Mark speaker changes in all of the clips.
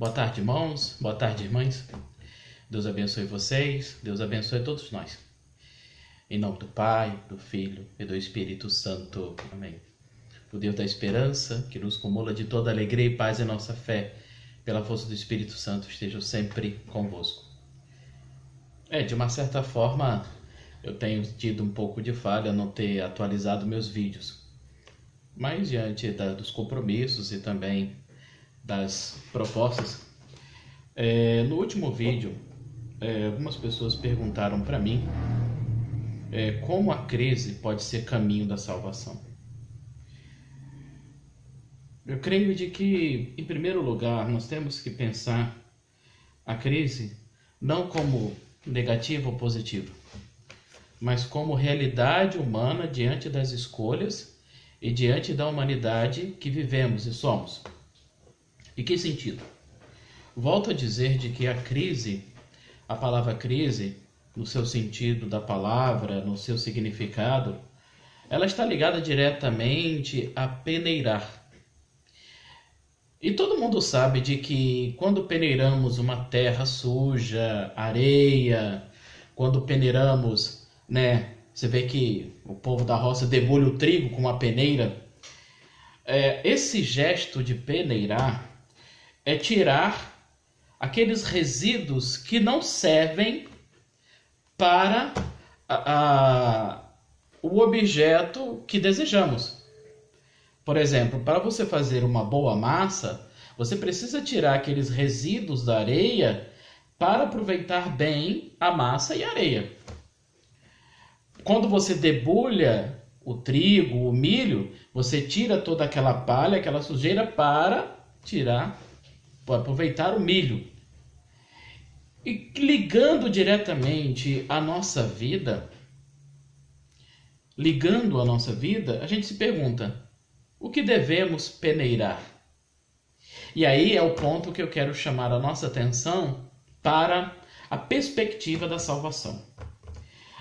Speaker 1: Boa tarde, irmãos. Boa tarde, irmãs. Deus abençoe vocês. Deus abençoe todos nós. Em nome do Pai, do Filho e do Espírito Santo. Amém. O Deus da esperança, que nos cumula de toda alegria e paz em nossa fé, pela força do Espírito Santo, esteja sempre convosco. De uma certa forma, eu tenho tido um pouco de falha não ter atualizado meus vídeos. Mas diante dos compromissos e também das propostas, no último vídeo, algumas pessoas perguntaram para mim como a crise pode ser caminho da salvação. Eu creio de que, em primeiro lugar, nós temos que pensar a crise não como negativa ou positiva, mas como realidade humana diante das escolhas e diante da humanidade que vivemos e somos. Em que sentido? Volto a dizer de que a crise, a palavra crise, no seu sentido da palavra, no seu significado, ela está ligada diretamente a peneirar. E todo mundo sabe de que quando peneiramos uma terra suja, areia, quando peneiramos, você vê que o povo da roça debulha o trigo com uma peneira. Esse gesto de peneirar é tirar aqueles resíduos que não servem para o objeto que desejamos. Por exemplo, para você fazer uma boa massa, você precisa tirar aqueles resíduos da areia para aproveitar bem a massa e a areia. Quando você debulha o trigo, o milho, você tira toda aquela palha, aquela sujeira para aproveitar o milho. E ligando diretamente a nossa vida, a gente se pergunta: o que devemos peneirar? E aí é o ponto que eu quero chamar a nossa atenção para a perspectiva da salvação.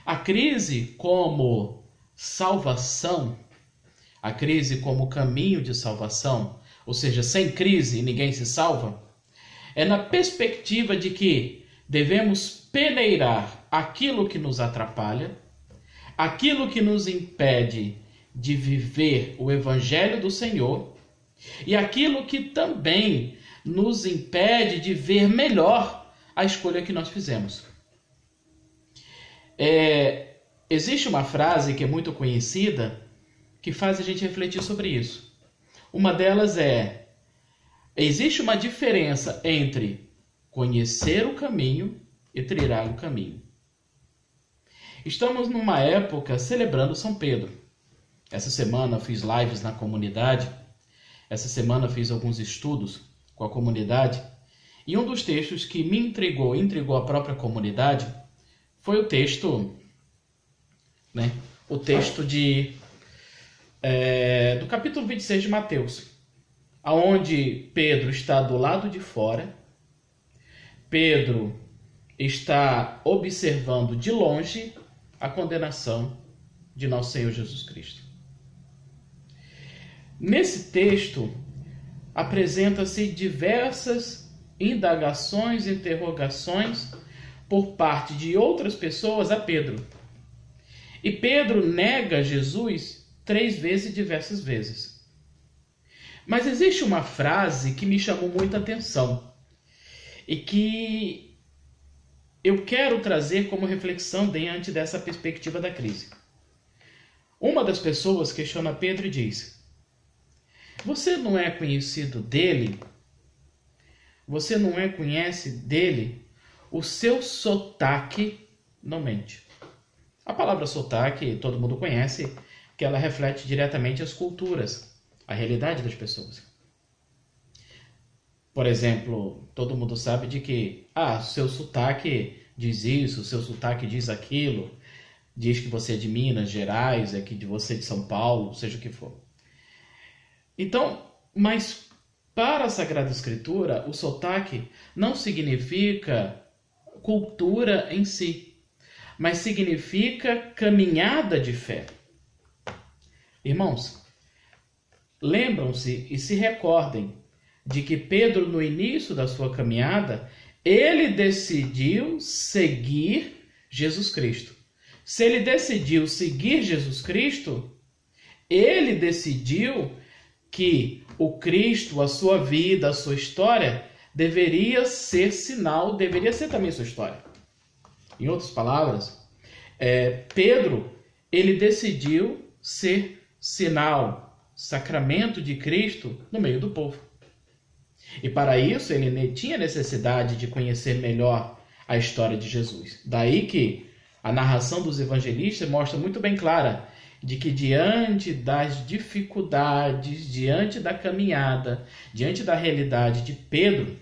Speaker 1: A crise como salvação, a crise como caminho de salvação, ou seja, sem crise ninguém se salva, é na perspectiva de que devemos peneirar aquilo que nos atrapalha, aquilo que nos impede de viver o Evangelho do Senhor e aquilo que também nos impede de ver melhor a escolha que nós fizemos. Existe uma frase que é muito conhecida que faz a gente refletir sobre isso. Uma delas existe uma diferença entre conhecer o caminho e trilhar o caminho. Estamos numa época celebrando São Pedro. Essa semana eu fiz lives na comunidade. Essa semana eu fiz alguns estudos com a comunidade. E um dos textos que me intrigou a própria comunidade, foi o texto, do capítulo 26 de Mateus, onde Pedro está do lado de fora. Pedro está observando de longe a condenação de nosso Senhor Jesus Cristo. Nesse texto, apresenta-se diversas indagações, interrogações por parte de outras pessoas a Pedro. E Pedro nega Jesus 3 vezes e diversas vezes. Mas existe uma frase que me chamou muita atenção e que eu quero trazer como reflexão diante dessa perspectiva da crise. Uma das pessoas questiona Pedro e diz: você não é conhecido dele? Você não conhece dele? O seu sotaque não mente. A palavra sotaque todo mundo conhece, que ela reflete diretamente as culturas, a realidade das pessoas. Por exemplo, todo mundo sabe de que seu sotaque diz isso, seu sotaque diz aquilo, diz que você é de Minas Gerais, que você é de São Paulo, seja o que for. Então, mas para a Sagrada Escritura, o sotaque não significa cultura em si, mas significa caminhada de fé. Irmãos, lembram-se e se recordem de que Pedro, no início da sua caminhada, ele decidiu seguir Jesus Cristo. Se ele decidiu seguir Jesus Cristo, ele decidiu que o Cristo, a sua vida, a sua história, deveria ser sinal, deveria ser também sua história. Em outras palavras, Pedro, ele decidiu ser sinal, sacramento de Cristo no meio do povo. E para isso ele tinha necessidade de conhecer melhor a história de Jesus. Daí que a narração dos evangelistas mostra muito bem clara de que diante das dificuldades, diante da caminhada, diante da realidade de Pedro,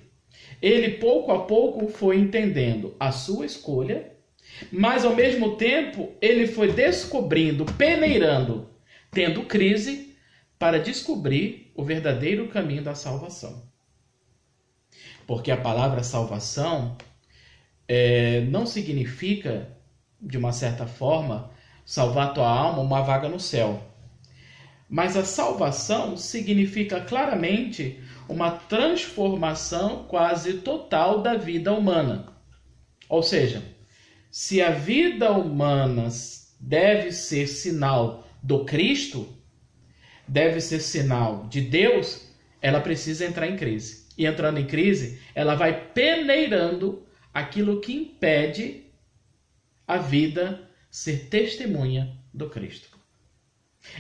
Speaker 1: ele pouco a pouco foi entendendo a sua escolha, mas ao mesmo tempo ele foi descobrindo, peneirando, tendo crise para descobrir o verdadeiro caminho da salvação. Porque a palavra salvação não significa, de uma certa forma, salvar tua alma, uma vaga no céu. Mas a salvação significa claramente uma transformação quase total da vida humana. Ou seja, se a vida humana deve ser sinal do Cristo, deve ser sinal de Deus, ela precisa entrar em crise. E entrando em crise, ela vai peneirando aquilo que impede a vida ser testemunha do Cristo.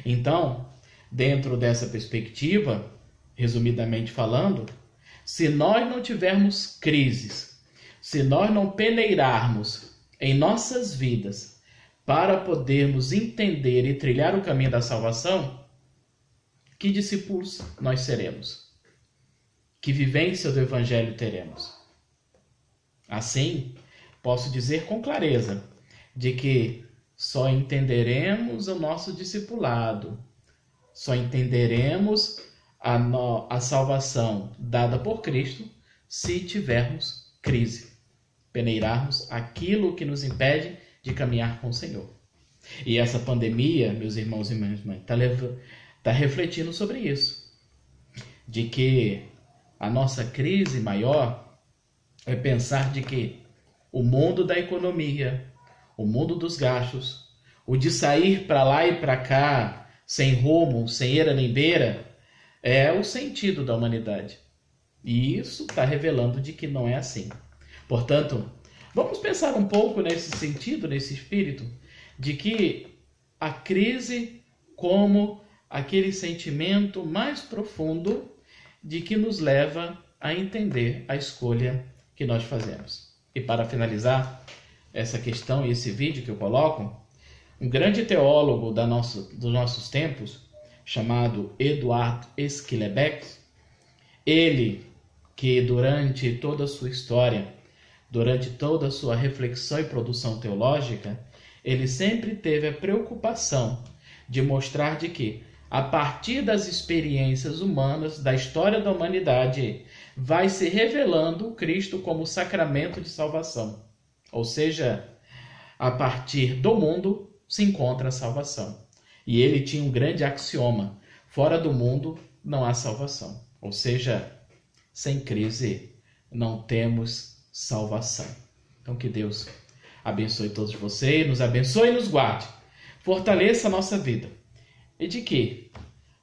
Speaker 1: Então, dentro dessa perspectiva, resumidamente falando, se nós não tivermos crises, se nós não peneirarmos em nossas vidas para podermos entender e trilhar o caminho da salvação, que discípulos nós seremos? Que vivência do Evangelho teremos? Assim, posso dizer com clareza de que só entenderemos o nosso discipulado, só entenderemos a salvação dada por Cristo se tivermos crise, peneirarmos aquilo que nos impede de caminhar com o Senhor. E essa pandemia, meus irmãos e minhas irmãs, está refletindo sobre isso, de que a nossa crise maior é pensar de que o mundo da economia, o mundo dos gastos, o de sair para lá e para cá, sem rumo, sem eira nem beira, é o sentido da humanidade. E isso está revelando de que não é assim. Portanto, vamos pensar um pouco nesse sentido, nesse espírito, de que a crise como aquele sentimento mais profundo de que nos leva a entender a escolha que nós fazemos. E para finalizar essa questão e esse vídeo que eu coloco, um grande teólogo dos nossos tempos, chamado Eduard Schillebeeck, ele que durante toda a sua história, durante toda a sua reflexão e produção teológica, ele sempre teve a preocupação de mostrar de que, a partir das experiências humanas, da história da humanidade, vai se revelando o Cristo como sacramento de salvação. Ou seja, a partir do mundo se encontra a salvação. E ele tinha um grande axioma: fora do mundo não há salvação. Ou seja, sem crise não temos salvação. Então que Deus abençoe todos vocês, nos abençoe e nos guarde, fortaleça a nossa vida. E de que,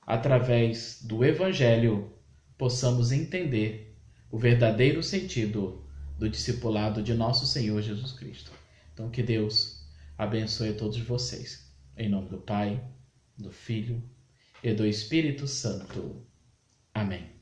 Speaker 1: através do Evangelho, possamos entender o verdadeiro sentido do discipulado de nosso Senhor Jesus Cristo. Então que Deus abençoe a todos vocês. Em nome do Pai, do Filho e do Espírito Santo. Amém.